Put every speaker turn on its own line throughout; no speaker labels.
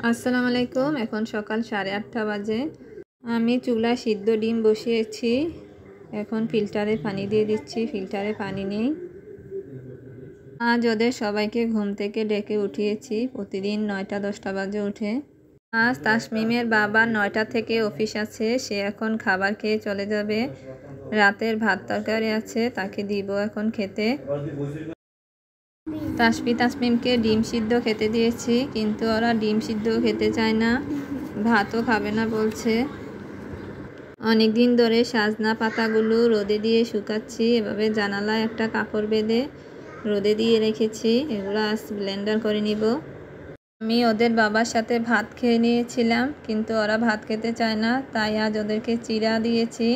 আসসালামু আলাইকুম। এখন সকাল 8:30 বাজে। আমি চুলায় সিদ্ধ ডিম বসিয়েছি। এখন ফিল্টারে পানি দিয়ে দিচ্ছি। ফিল্টারে পানি নেই। আজ ওদের সবাইকে ঘুম থেকে ডেকে উঠিয়েছি। প্রতিদিন 9টা-10টা বাজে উঠে। আজ তাসমিমের বাবার 9টা থেকে অফিস আছে। সে এখন খাবার খেয়ে চলে যাবে। রাতের ভাত তরকারি আছে, তাকে দিব এখন খেতে। তাসমিমকে ডিম সিদ্ধ খেতে দিয়েছি, কিন্তু ওরা ডিম সিদ্ধ খেতে চায় না, ভাতও খাবে না বলছে। অনেক দিন ধরে সাজনা পাতাগুলো রোদে দিয়ে শুকাচ্ছি। এভাবে জানালায় একটা কাপড় বেঁধে রোদে দিয়ে রেখেছি। এগুলো আজ ব্লেন্ডার করে নিব। আমি ওদের বাবার সাথে ভাত খেয়ে নিয়েছিলাম, কিন্তু ওরা ভাত খেতে চায় না, তাই আজ ওদেরকে চিড়া দিয়েছি।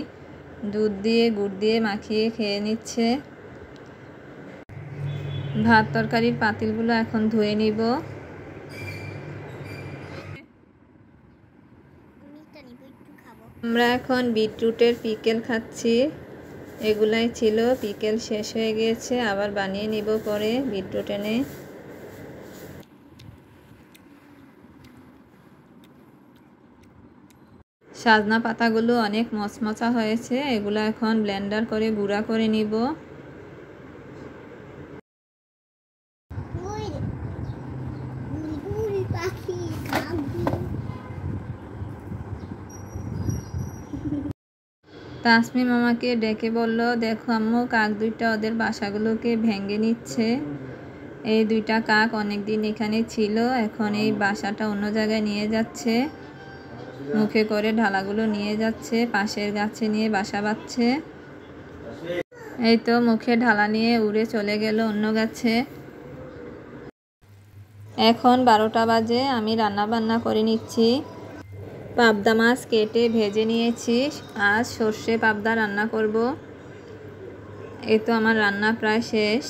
দুধ দিয়ে গুড় দিয়ে মাখিয়ে খেয়ে নিচ্ছে। ভাত তরকারির পাতিলগুলো এখন ধুয়ে নিব। আমরা এখন বিটরুটের পিকেল খাচ্ছি। এগুলাই ছিল, পিকেল শেষ হয়ে গিয়েছে, আবার বানিয়ে নিব পরে বিটরুট এনে। সাজনা পাতাগুলো অনেক মচমচা হয়েছে, এগুলো এখন ব্লেন্ডার করে গুঁড়া করে নিব। তাসমিম আমাকে ডেকে বলল, দেখো আম্মু, কাক দুইটা ওদের বাসাগুলোকে ভেঙে নিচ্ছে। এই দুইটা কাক অনেকদিন এখানে ছিল, এখন এই বাসাটা অন্য জায়গায় নিয়ে যাচ্ছে। মুখে করে ঢালাগুলো নিয়ে যাচ্ছে, পাশের গাছে নিয়ে বাসা বাঁধছে। এই তো মুখে ঢালা নিয়ে উড়ে চলে গেল অন্য গাছে। এখন 12টা বাজে। আমি রান্না বান্না করে নিচ্ছি। পাবদা মাছ কেটে ভেজে নিয়েছি। আজ সর্ষে পাবদা রান্না করব। এই তো আমার রান্না প্রায় শেষ।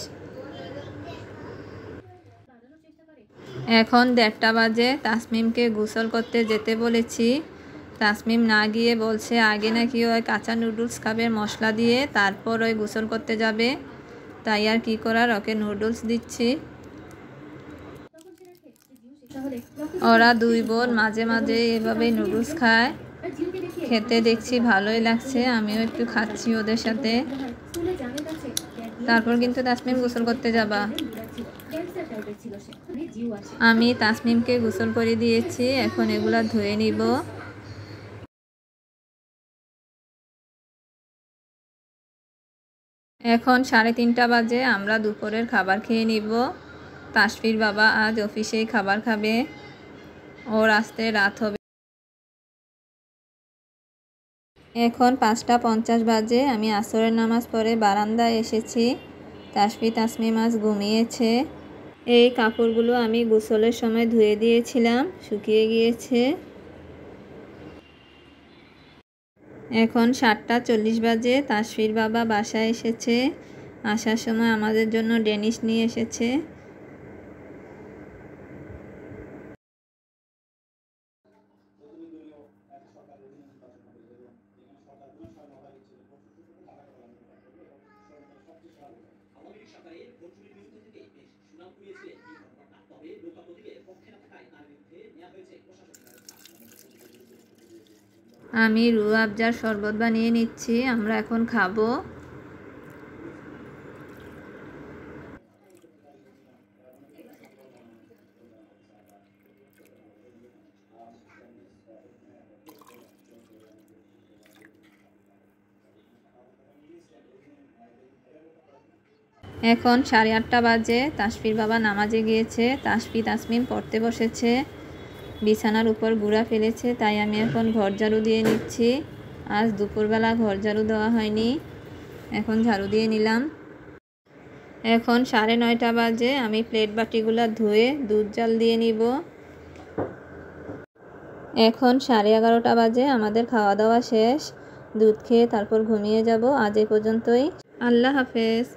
এখন 1:30টা বাজে। তাসমিমকে গোসল করতে যেতে বলেছি। তাসমিম না গিয়ে বলছে আগে নাকি ওই কাঁচা নুডলস খাবে মশলা দিয়ে, তারপর ওই গোসল করতে যাবে। তাই আর কি করার, ওকে নুডলস দিচ্ছি। ওরা দুই বোন মাঝে মাঝে এভাবেই নুডলস খায়। খেতে দেখছি ভালোই লাগছে, আমিও একটু খাচ্ছি ওদের সাথে। তারপর কিন্তু তাসমিম গোসল করতে যাবা। আমি তাসমিমকে গোসল করে দিয়েছি, এখন এগুলা ধুয়ে নিব। এখন 3:30টা বাজে। আমরা দুপুরের খাবার খেয়ে নিব। তাসফির বাবা আজ অফিসেই খাবার খাবে। ওর আসতে রাত হবে। এখন 5:50 বাজে। আমি আসরের নামাজ পড়ে বারান্দায় এসেছি। তাসমিম আজ ঘুমিয়েছে। এই কাপড়গুলো আমি গোসলের সময় ধুয়ে দিয়েছিলাম, শুকিয়ে গিয়েছে। এখন 7:40 বাজে। তাসফির বাবা বাসায় এসেছে। আসার সময় আমাদের জন্য ডেনিশ নিয়ে এসেছে। আমি রুহ আফজার শরবত বানিয়ে নিচ্ছি, আমরা এখন খাবো। এখন 8:30 বাজে। তাসফির বাবা নামাজে গিয়েছে। তাসমিম পড়তে বসেছে। বিছানার উপর গুঁড়া ফেলেছে, তাই আমি এখন ঘর ঝাড়ু দিয়ে নিচ্ছি। আজ দুপুরবেলা ঘর ঝাড়ু দেওয়া হয়নি, এখন ঝাড়ু দিয়ে নিলাম। এখন 9:30 বাজে। আমি প্লেট বাটিগুলো ধুয়ে দুধ জাল দিয়ে নিব। এখন 11:30 বাজে। আমাদের খাওয়া দাওয়া শেষ। দুধ খেয়ে তারপর ঘুমিয়ে যাব। আজ এ পর্যন্তই। আল্লাহ হাফেজ।